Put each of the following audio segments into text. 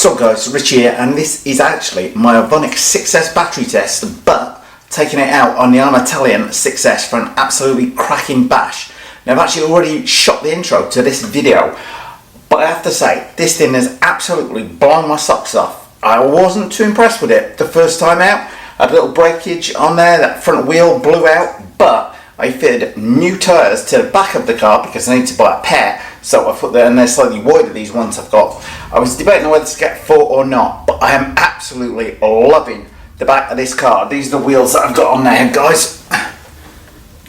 So guys, Rich here, and this is actually my Ovonic 6S battery test, but taking it out on the Arrma Talion 6S for an absolutely cracking bash. Now I've actually already shot the intro to this video, but I have to say, this thing has absolutely blown my socks off. I wasn't too impressed with it the first time out. I had a little breakage on there, that front wheel blew out, but I fitted new tyres to the back of the car because I need to buy a pair, so I put them, and they're slightly wider, these ones I've got. I was debating whether to get 4 or not, but I am absolutely loving the back of this car. These are the wheels that I've got on there, guys.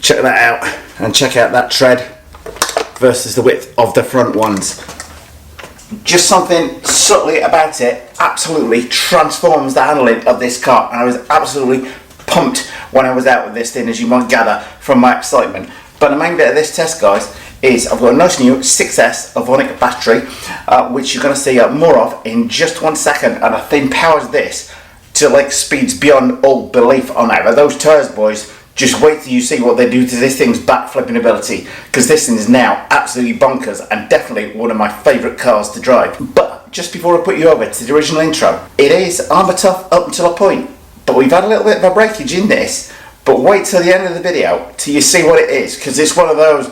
Check that out, and check out that tread versus the width of the front ones. Just something subtly about it absolutely transforms the handling of this car, and I was absolutely pumped when I was out with this thing, as you might gather from my excitement. But the main bit of this test, guys, is I've got a nice new 6S Ovonic battery, which you're going to see more of in just 1 second, and I think powers this to like speeds beyond all belief on it. But those tyres, boys, just wait till you see what they do to this thing's backflipping ability, because this thing is now absolutely bonkers and definitely one of my favourite cars to drive. But just before I put you over to the original intro, it is armour tough up until a point, but we've had a little bit of a breakage in this. But wait till the end of the video till you see what it is, because it's one of those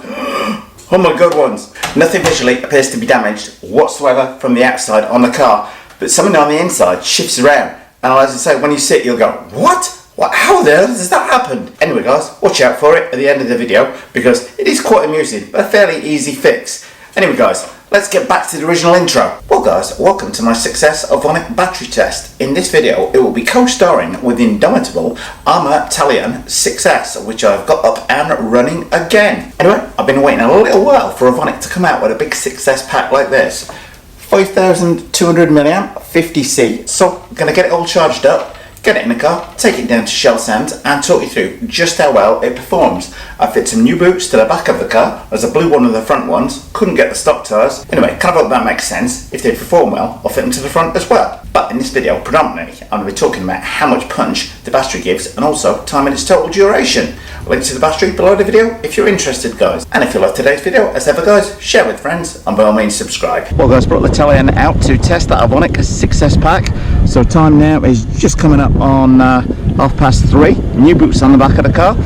oh my god ones. Nothing visually appears to be damaged whatsoever from the outside on the car, but something on the inside shifts around, and as I say, when you sit you'll go, what? How the hell has that happened? Anyway guys, watch out for it at the end of the video, because it is quite amusing, but a fairly easy fix. Anyway guys, let's get back to the original intro. Well guys, welcome to my 6S Ovonic battery test. In this video, it will be co-starring with the indomitable Arrma Talion 6S, which I've got up and running again. Anyway, I've been waiting a little while for Ovonic to come out with a big 6S pack like this. 5200 mAh, 50C. So, I'm going to get it all charged up, get it in the car, take it down to Shell Sands, and talk you through just how well it performs. I fit some new boots to the back of the car, as I blew one of the front ones, couldn't get the stock tyres. Anyway, kind of hope that makes sense. If they perform well, I'll fit them to the front as well. But in this video, predominantly, I'm going to be talking about how much punch the battery gives, and also time in its total duration. Link to the battery below the video if you're interested, guys. And if you like today's video, as ever guys, share with friends, and by all means subscribe. Well guys, brought the Talion out to test that Ovonic 6S pack. So time now is just coming up on 3:30. New boots on the back of the car.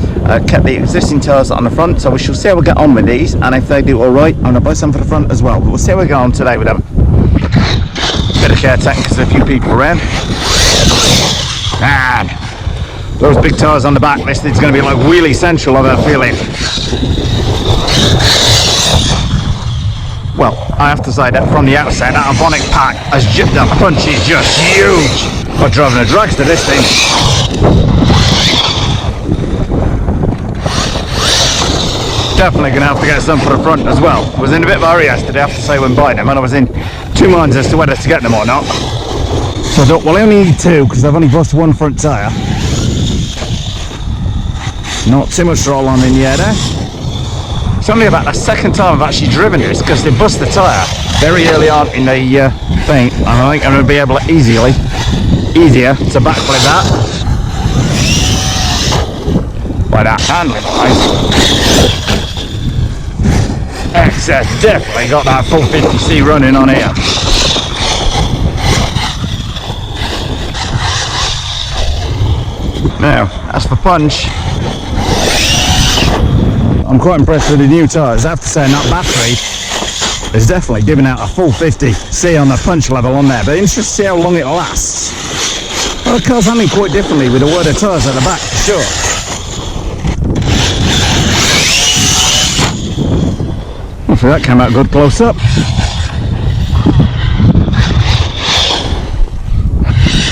Kept the existing tyres on the front, so we shall see how we get on with these, and if they do alright, I'm going to buy some for the front as well. But we'll see how we go on today with them. Bit of caretaking because there's a few people around. And those big tyres on the back, this thing's going to be like wheelie central, I've a feeling. Well, I have to say that from the outset, that Ovonic pack, the punch is just huge. I'm driving a dragster this thing. Definitely going to have to get some for the front as well. I was in a bit of a hurry yesterday, I have to say, when buying them, and I was in 2 minds as to whether to get them or not. So I thought, well, I only need 2 because I've only bust 1 front tyre. Not too much roll on in yet, eh? It's only about the second time I've actually driven this, because they bust the tyre very early on in the thing, and I think I'm going to be able to easier to backflip that. By that handling wise, XS definitely got that full 50C running on here. Now, as for punch, I'm quite impressed with the new tyres. I have to say, that battery is definitely giving out a full 50C on the punch level on there, but interested to see how long it lasts. Well, the car's handling quite differently with the wider tyres at the back, for sure. Hopefully that came out good close up.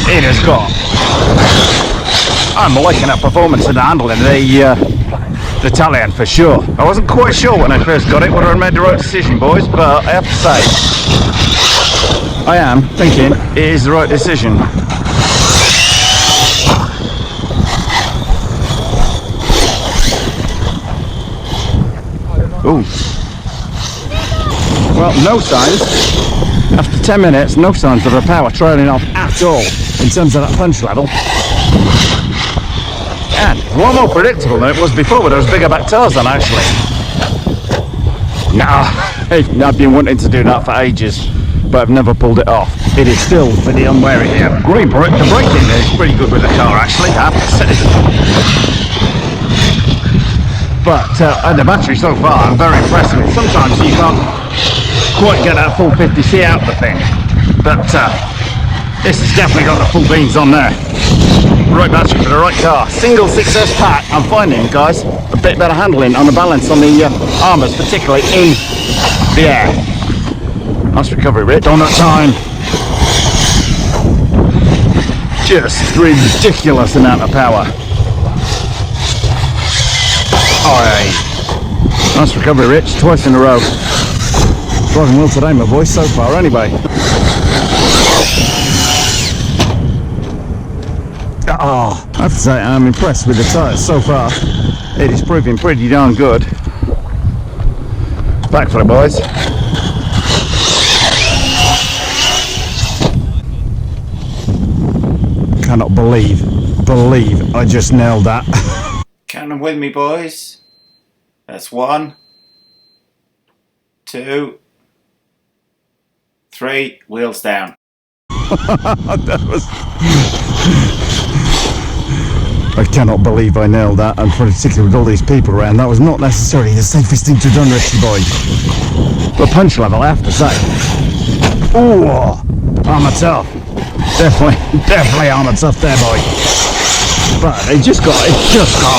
It has got, I'm liking that performance and the handling the Talion for sure. I wasn't quite sure when I first got it whether I made the right decision, boys, but I have to say, I am thinking it is the right decision. Ooh. Well, no signs. After 10 minutes, no signs of the power trailing off at all in terms of that punch level. And a lot more predictable than it was before with those bigger back tyres on, actually. Nah, I've been wanting to do that for ages, but I've never pulled it off. it is still pretty unwary here. Great, the braking is pretty good with the car actually, I have to say. But the battery so far, I'm very impressed with. Sometimes you can't quite get that full 50C out of the thing, but this has definitely got the full beans on there. Right battery for the right car. Single 6S pack. I'm finding, guys, a bit better handling on the balance on the Arrmas, particularly in the air. Nice recovery rate on that time. Just ridiculous amount of power. Alright. Nice recovery, Rich, twice in a row. Driving well today, my boy, so far anyway. Oh, I have to say I'm impressed with the tyres so far. It is proving pretty darn good. Back for it, boys. Cannot believe I just nailed that. Count them with me, boys. That's 1, 2, 3, wheels down. That was... I cannot believe I nailed that, and particularly with all these people around, that was not necessarily the safest thing to have done, Richie boy. But punch level, I have to say. Ooh, Arrma tough. Definitely Arrma tough there, boy. But it's just got a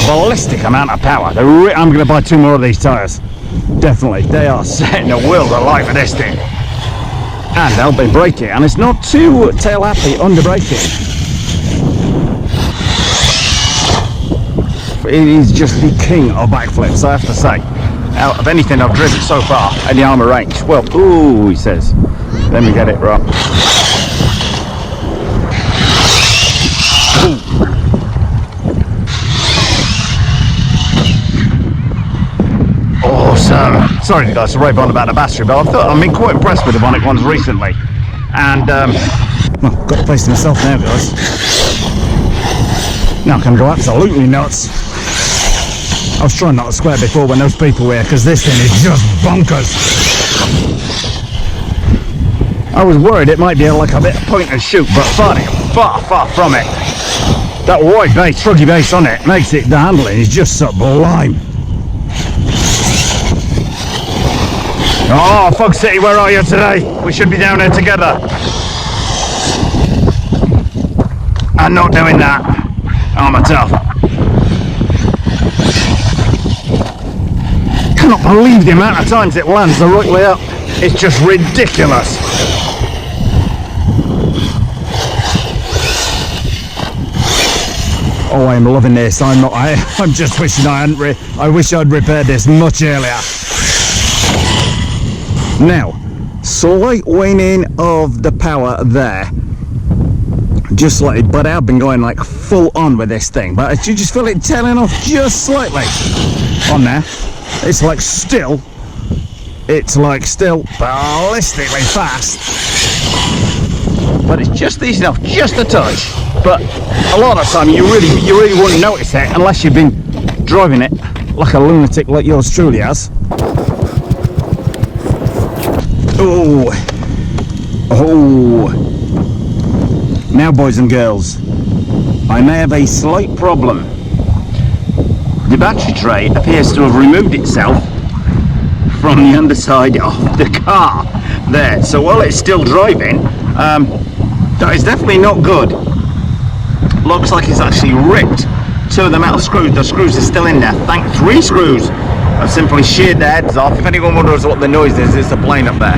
ballistic amount of power. I'm going to buy 2 more of these tyres. Definitely, they are setting the world alight for this thing. And they'll be braking, and it's not too tail happy under braking. It is just the king of backflips, I have to say. Out of anything I've driven so far in the Arrma range. Well, ooh, he says. Let me get it right. Awesome. Sorry guys to rave on about the battery, but I've been quite impressed with the Ovonic ones recently. And, well, got the place to myself now, guys. Now I can go absolutely nuts. I was trying not to swear before when those people were here, because this thing is just bonkers. I was worried it might be like a bit of point and shoot, but far from it. That wide bass, truggy bass on it makes it, the handling is just sublime. Oh, Fog City, where are you today? We should be down there together. I'm not doing that. Arrma tough. Cannot believe the amount of times it lands the right way up. It's just ridiculous. Oh, I'm loving this. I'm just wishing I wish I'd repaired this much earlier. Now, slight waning of the power there. Just slightly, but I've been going like full on with this thing. But you just feel it tailing off just slightly on there. It's like still ballistically fast, but it's just easy enough, just a touch. But a lot of the time you really wouldn't notice it unless you've been driving it like a lunatic like yours truly has. Oh, now boys and girls, I may have a slight problem. The battery tray appears to have removed itself from the underside of the car there. So while it's still driving, that is definitely not good. Looks like it's actually ripped 2 of the metal screws. The screws are still in there. 3 screws have simply sheared their heads off. If anyone wonders what the noise is, it's the plane up there.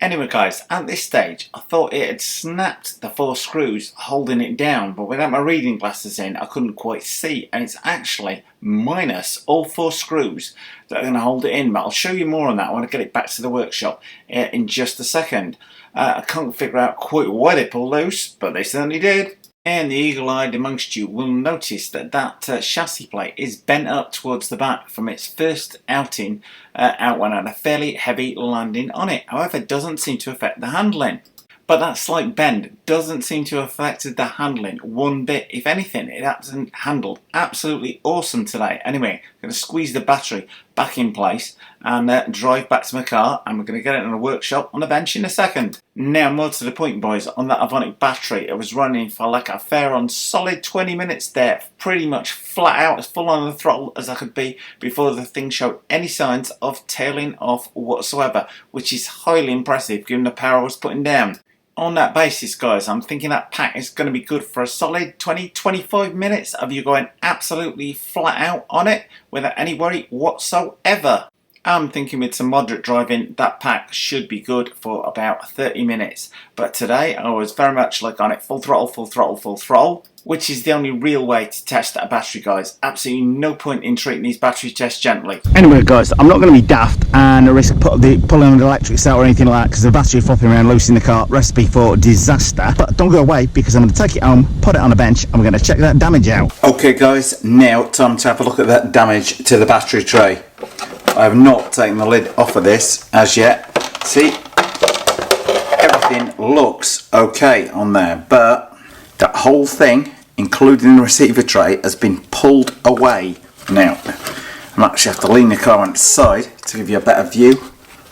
Anyway guys, at this stage I thought it had snapped the 4 screws holding it down, but without my reading glasses in I couldn't quite see, and it's actually minus all 4 screws that are going to hold it in. But I'll show you more on that when I get it back to the workshop in just a second. I can't figure out quite why they pulled loose, but they certainly did. And the eagle-eyed amongst you will notice that chassis plate is bent up towards the back from its first outing out when I had a fairly heavy landing on it. However, it doesn't seem to affect the handling. But that slight bend doesn't seem to have affected the handling one bit. If anything, it hasn't handled absolutely awesome today. Anyway, going to squeeze the battery back in place and drive back to my car, and we're going to get it in a workshop on the bench in a second. Now, more to the point, boys, on that Ovonic battery, it was running for like a fair on solid 20 minutes there, pretty much flat out, as full on the throttle as I could be before the thing showed any signs of tailing off whatsoever, which is highly impressive given the power I was putting down. On that basis, guys, I'm thinking that pack is going to be good for a solid 20-25 minutes of you going absolutely flat out on it without any worry whatsoever. I'm thinking with some moderate driving, that pack should be good for about 30 minutes. But today, I was very much like on it full throttle, full throttle, full throttle, which is the only real way to test a battery, guys. Absolutely no point in treating these battery tests gently. Anyway, guys, I'm not going to be daft and risk pulling the electrics out or anything like that, because the battery flopping around loose in the car, recipe for disaster. But don't go away, because I'm going to take it home, put it on a bench, and we're going to check that damage out. Okay, guys, now time to have a look at that damage to the battery tray. I have not taken the lid off of this as yet. See, everything looks okay on there, but that whole thing, including the receiver tray, has been pulled away. Now, I actually have to lean the car on its side to give you a better view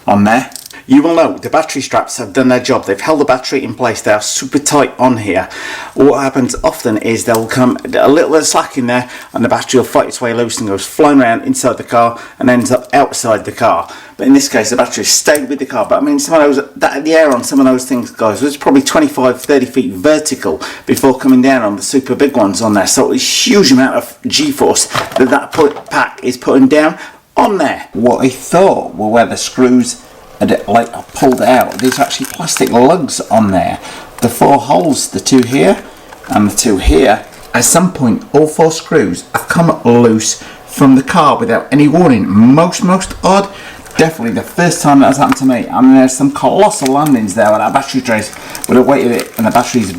on there. You will know the battery straps have done their job. They've held the battery in place. They are super tight on here. What happens often is there'll come a little bit of slack in there and the battery will fight its way loose and goes flying around inside the car and ends up outside the car. But in this case, the battery stayed with the car. But I mean, some of those, the air on some of those things, guys, was probably 25-30 feet vertical before coming down on the super big ones on there. So it's a huge amount of G-force that pack is putting down on there. What I thought were where the screws and it like pulled out. There's actually plastic lugs on there. The 4 holes, the 2 here and the 2 here, at some point all 4 screws have come loose from the car without any warning. Most odd. Definitely the first time that has happened to me. I mean, there's some colossal landings there with that battery trace with the weight of it and the batteries.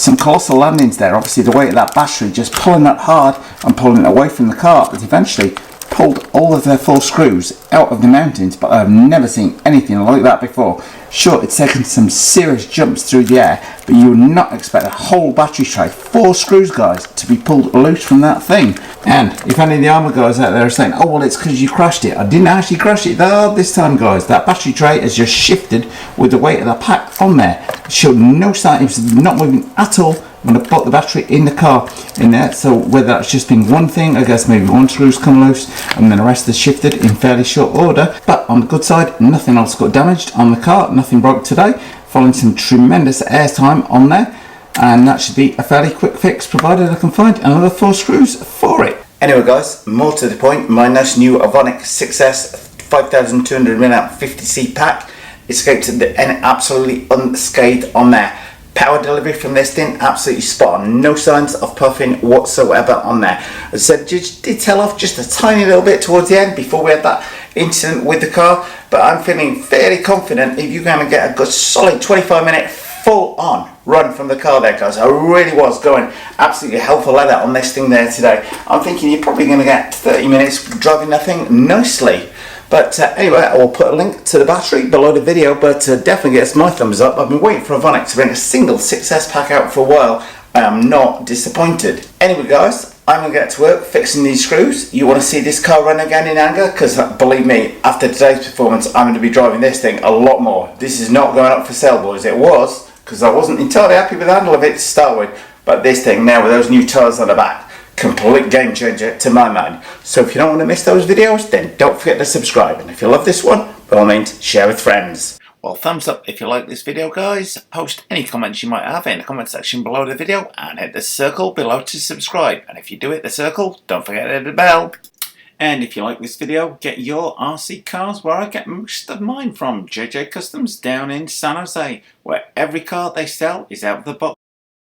Some colossal landings there. Obviously the weight of that battery just pulling that hard and pulling it away from the car. But eventually pulled all of their 4 screws out of the mountains, but I've never seen anything like that before. Sure, it's taken some serious jumps through the air, but you would not expect a whole battery tray, 4 screws, guys, to be pulled loose from that thing. And if any of the Arrma guys out there are saying, oh well, it's because you crashed it, I didn't actually crash it though this time, guys. That battery tray has just shifted with the weight of the pack on there. It showed no sign, it was not moving at all when I put the battery in the car in there. So whether that's just been one thing, I guess maybe 1 screw's come loose and then the rest is shifted in fairly short order. But on the good side, nothing else got damaged on the car, nothing broke today, following some tremendous air time on there, and that should be a fairly quick fix provided I can find another 4 screws for it. Anyway, guys, more to the point, my nice new Ovonic 6S 5200 mAh 50C pack escaped absolutely unscathed on there. Power delivery from this thing, absolutely spot on. No signs of puffing whatsoever on there. As I said, just did tail off just a tiny little bit towards the end before we had that incident with the car. But I'm feeling fairly confident if you're going to get a good solid 25-minute full on run from the car there, guys. I really was going absolutely hell for leather on this thing there today. I'm thinking you're probably going to get 30 minutes driving that thing nicely. But anyway, I will put a link to the battery below the video, but definitely gets my thumbs up. I've been waiting for Ovonic to bring a single 6S pack out for a while. I am not disappointed. Anyway, guys, I'm going to get to work fixing these screws. You want to see this car run again in anger? Because believe me, after today's performance, I'm going to be driving this thing a lot more. This is not going up for sale, boys. It was, because I wasn't entirely happy with the handle of it to start with. But this thing now with those new tyres on the back, complete game changer to my mind. So if you don't want to miss those videos, then don't forget to subscribe. And if you love this one, by all means, share with friends. Well, thumbs up if you like this video, guys. Post any comments you might have in the comment section below the video and hit the circle below to subscribe. And if you do hit the circle, don't forget to hit the bell. And if you like this video, get your RC cars where I get most of mine from, JJ Customs down in San Jose, where every car they sell is out of the box.